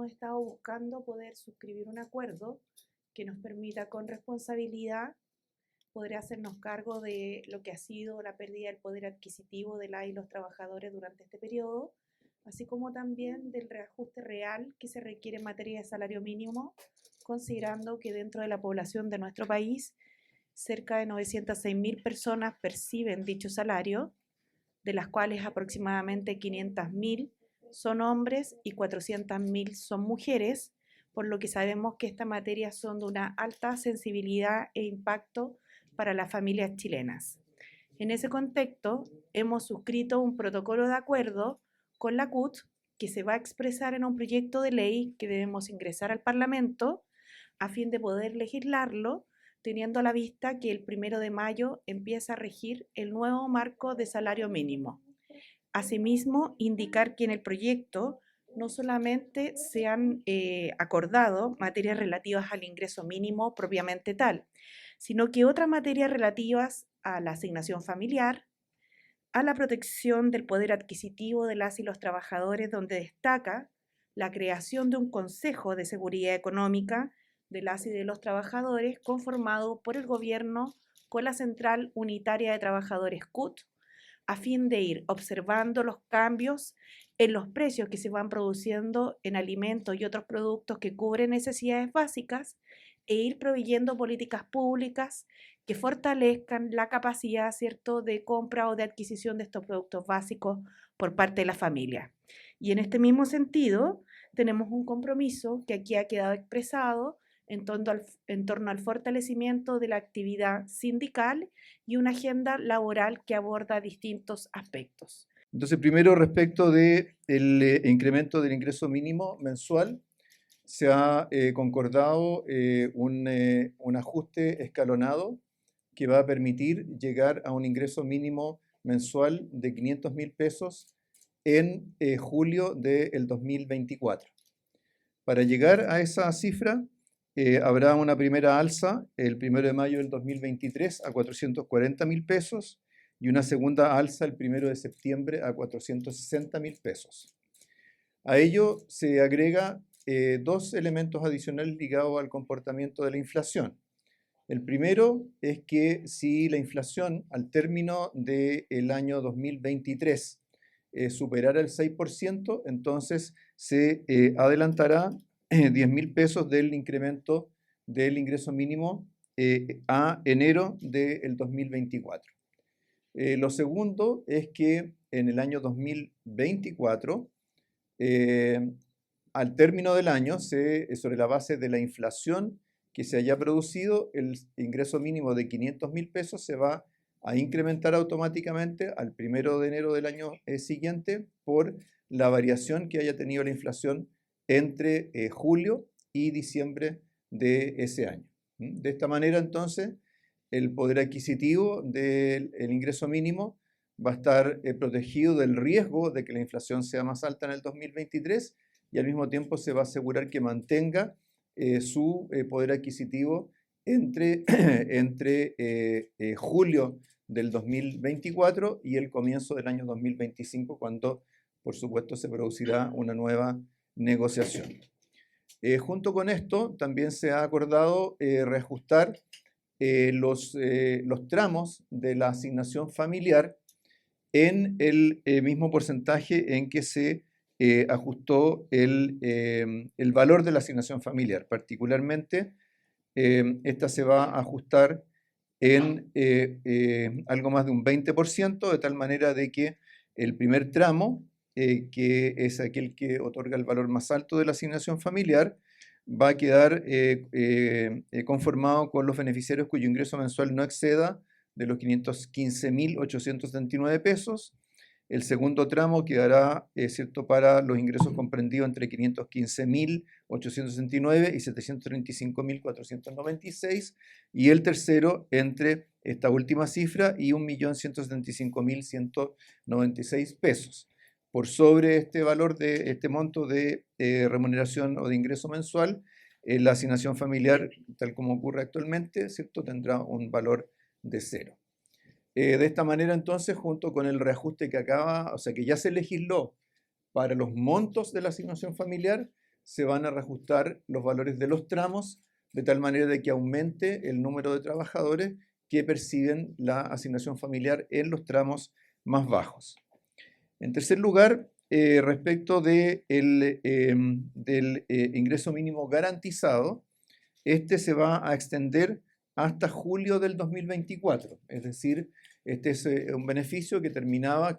hemos estado buscando poder suscribir un acuerdo que nos permita con responsabilidad poder hacernos cargo de lo que ha sido la pérdida del poder adquisitivo de las y los trabajadores durante este periodo, así como también del reajuste real que se requiere en materia de salario mínimo, considerando que dentro de la población de nuestro país, cerca de 906.000 personas perciben dicho salario, de las cuales aproximadamente 500.000 son hombres y 400.000 son mujeres, por lo que sabemos que estas materias son de una alta sensibilidad e impacto para las familias chilenas. En ese contexto, hemos suscrito un protocolo de acuerdo con la CUT que se va a expresar en un proyecto de ley que debemos ingresar al Parlamento a fin de poder legislarlo, teniendo a la vista que el 1 de mayo empieza a regir el nuevo marco de salario mínimo. Asimismo, indicar que en el proyecto no solamente se han acordado materias relativas al ingreso mínimo propiamente tal, sino que otras materias relativas a la asignación familiar, a la protección del poder adquisitivo de las y los trabajadores, donde destaca la creación de un Consejo de Seguridad Económica de las y de los trabajadores conformado por el gobierno con la Central Unitaria de Trabajadores CUT, a fin de ir observando los cambios en los precios que se van produciendo en alimentos y otros productos que cubren necesidades básicas e ir proveyendo políticas públicas que fortalezcan la capacidad, ¿cierto?, de compra o de adquisición de estos productos básicos por parte de la familia. Y en este mismo sentido, tenemos un compromiso que aquí ha quedado expresado en torno al fortalecimiento de la actividad sindical y una agenda laboral que aborda distintos aspectos. Entonces, primero, respecto del incremento del ingreso mínimo mensual, se ha concordado un ajuste escalonado que va a permitir llegar a un ingreso mínimo mensual de 500.000 pesos en julio del 2024. Para llegar a esa cifra, habrá una primera alza el 1 de mayo del 2023 a 440.000 pesos y una segunda alza el 1 de septiembre a 460.000 pesos. A ello se agrega dos elementos adicionales ligados al comportamiento de la inflación. El primero es que si la inflación al término del año 2023 superara el 6%, entonces se adelantará 10.000 pesos del incremento del ingreso mínimo a enero del 2024. Lo segundo es que en el año 2024, al término del año, sobre la base de la inflación que se haya producido, el ingreso mínimo de 500.000 pesos se va a incrementar automáticamente al 1 de enero del año siguiente por la variación que haya tenido la inflación entre julio y diciembre de ese año. De esta manera, entonces, el poder adquisitivo del ingreso mínimo va a estar protegido del riesgo de que la inflación sea más alta en el 2023 y al mismo tiempo se va a asegurar que mantenga su poder adquisitivo entre julio del 2024 y el comienzo del año 2025, cuando, por supuesto, se producirá una nueva negociación. Junto con esto, también se ha acordado reajustar los tramos de la asignación familiar en el mismo porcentaje en que se ajustó el valor de la asignación familiar. Particularmente, esta se va a ajustar en algo más de un 20%, de tal manera de que el primer tramo, que es aquel que otorga el valor más alto de la asignación familiar, va a quedar conformado con los beneficiarios cuyo ingreso mensual no exceda de los 515.879 pesos. El segundo tramo quedará, ¿cierto?, para los ingresos comprendidos entre 515.869 y 735.496, y el tercero entre esta última cifra y 1.175.196 pesos. Por sobre este valor de este monto de remuneración o de ingreso mensual, la asignación familiar, tal como ocurre actualmente, ¿cierto?, tendrá un valor de cero. De esta manera, entonces, junto con el reajuste que ya se legisló para los montos de la asignación familiar, se van a reajustar los valores de los tramos de tal manera de que aumente el número de trabajadores que perciben la asignación familiar en los tramos más bajos. En tercer lugar, respecto del ingreso mínimo garantizado, este se va a extender hasta julio del 2024, es decir, este es un beneficio que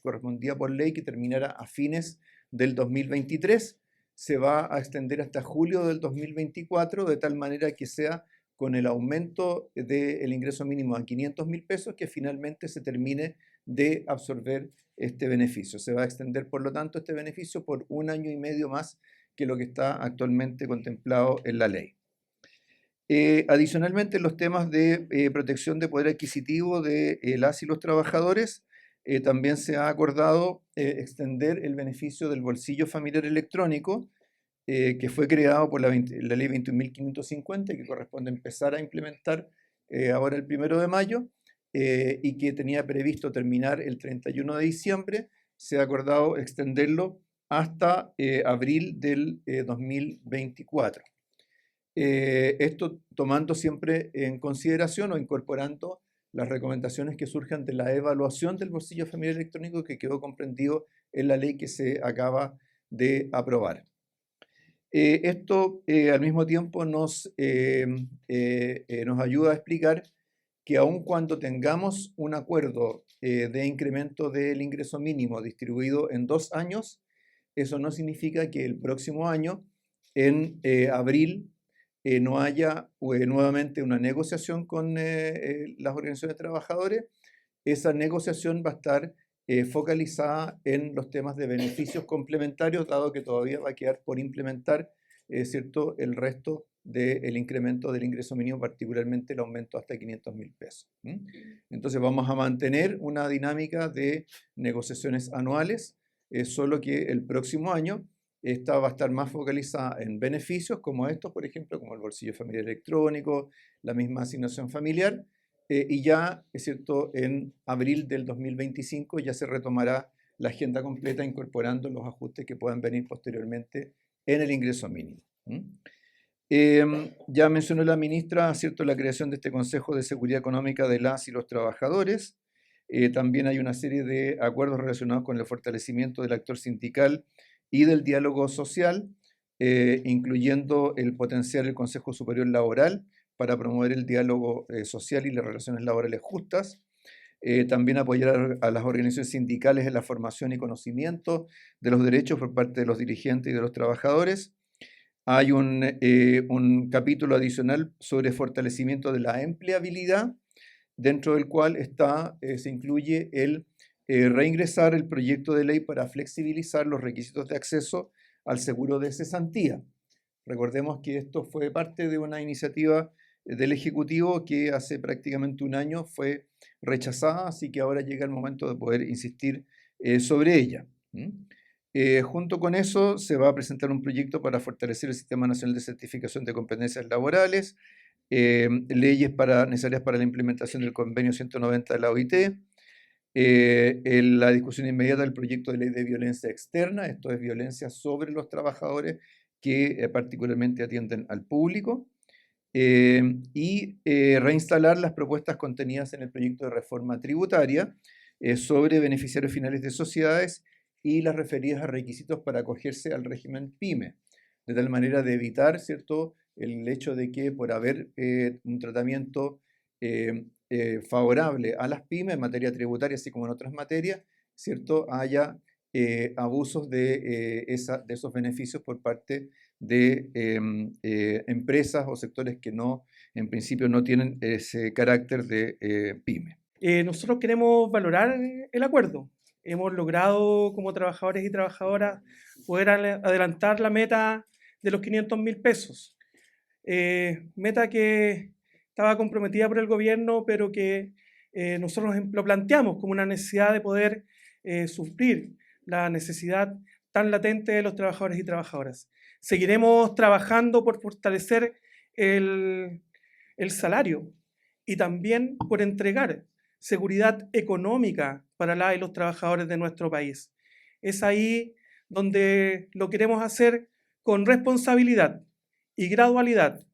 correspondía por ley que terminara a fines del 2023, se va a extender hasta julio del 2024, de tal manera que sea con el aumento del ingreso mínimo a 500.000 pesos que finalmente se termine de absorber este beneficio. Se va a extender, por lo tanto, este beneficio por 1 año y medio más que lo que está actualmente contemplado en la ley. Adicionalmente, los temas de protección de poder adquisitivo de las y los trabajadores, también se ha acordado extender el beneficio del bolsillo familiar electrónico, que fue creado por la ley 21.550 y que corresponde empezar a implementar ahora el 1 de mayo y que tenía previsto terminar el 31 de diciembre, se ha acordado extenderlo hasta abril del 2024. Esto tomando siempre en consideración o incorporando las recomendaciones que surjan de la evaluación del bolsillo familiar electrónico que quedó comprendido en la ley que se acaba de aprobar. Esto al mismo tiempo nos ayuda a explicar que aun cuando tengamos un acuerdo de incremento del ingreso mínimo distribuido en 2 años, eso no significa que el próximo año, en abril, no haya nuevamente una negociación con las organizaciones de trabajadores. Esa negociación va a estar focalizada en los temas de beneficios complementarios, dado que todavía va a quedar por implementar ¿cierto? El resto del incremento del ingreso mínimo, particularmente el aumento hasta 500.000 pesos. Entonces vamos a mantener una dinámica de negociaciones anuales, solo que el próximo año esta va a estar más focalizada en beneficios como estos, por ejemplo, como el bolsillo familiar electrónico, la misma asignación familiar, y ya, es cierto, en abril del 2025 ya se retomará la agenda completa incorporando los ajustes que puedan venir posteriormente en el ingreso mínimo. Ya mencionó la ministra, ¿cierto?, la creación de este Consejo de Seguridad Económica de las y los trabajadores. También hay una serie de acuerdos relacionados con el fortalecimiento del actor sindical y del diálogo social, incluyendo el potenciar el Consejo Superior Laboral para promover el diálogo social y las relaciones laborales justas. También apoyar a las organizaciones sindicales en la formación y conocimiento de los derechos por parte de los dirigentes y de los trabajadores. Hay un capítulo adicional sobre fortalecimiento de la empleabilidad, dentro del cual se incluye el reingresar el proyecto de ley para flexibilizar los requisitos de acceso al seguro de cesantía. Recordemos que esto fue parte de una iniciativa del Ejecutivo que hace prácticamente un año fue rechazada, así que ahora llega el momento de poder insistir sobre ella. Junto con eso se va a presentar un proyecto para fortalecer el Sistema Nacional de Certificación de Competencias Laborales, leyes necesarias para la implementación del Convenio 190 de la OIT, la discusión inmediata del proyecto de ley de violencia externa, esto es violencia sobre los trabajadores que particularmente atienden al público, y reinstalar las propuestas contenidas en el proyecto de reforma tributaria sobre beneficiarios finales de sociedades y las referidas a requisitos para acogerse al régimen PYME, de tal manera de evitar, ¿cierto?, el hecho de que por haber un tratamiento favorable a las pymes en materia tributaria, así como en otras materias, ¿cierto?, haya abusos de esos beneficios por parte de empresas o sectores que en principio no tienen ese carácter de pyme. Nosotros queremos valorar el acuerdo. Hemos logrado como trabajadores y trabajadoras poder adelantar la meta de los 500.000 pesos. Meta que estaba comprometida por el gobierno, pero que nosotros lo planteamos como una necesidad de poder suplir la necesidad tan latente de los trabajadores y trabajadoras. Seguiremos trabajando por fortalecer el salario y también por entregar seguridad económica para las y los trabajadores de nuestro país. Es ahí donde lo queremos hacer con responsabilidad y gradualidad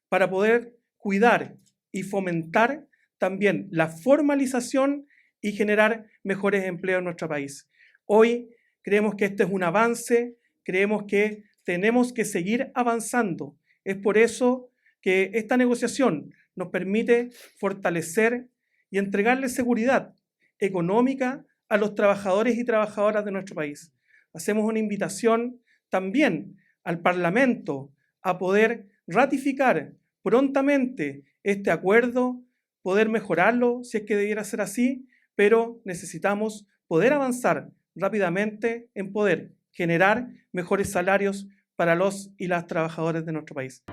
para poder cuidar y fomentar también la formalización y generar mejores empleos en nuestro país. Hoy creemos que este es un avance, creemos que tenemos que seguir avanzando. Es por eso que esta negociación nos permite fortalecer y entregarle seguridad económica a los trabajadores y trabajadoras de nuestro país. Hacemos una invitación también al Parlamento a poder ratificar prontamente este acuerdo, poder mejorarlo si es que debiera ser así, pero necesitamos poder avanzar rápidamente en poder generar mejores salarios para los y las trabajadoras de nuestro país.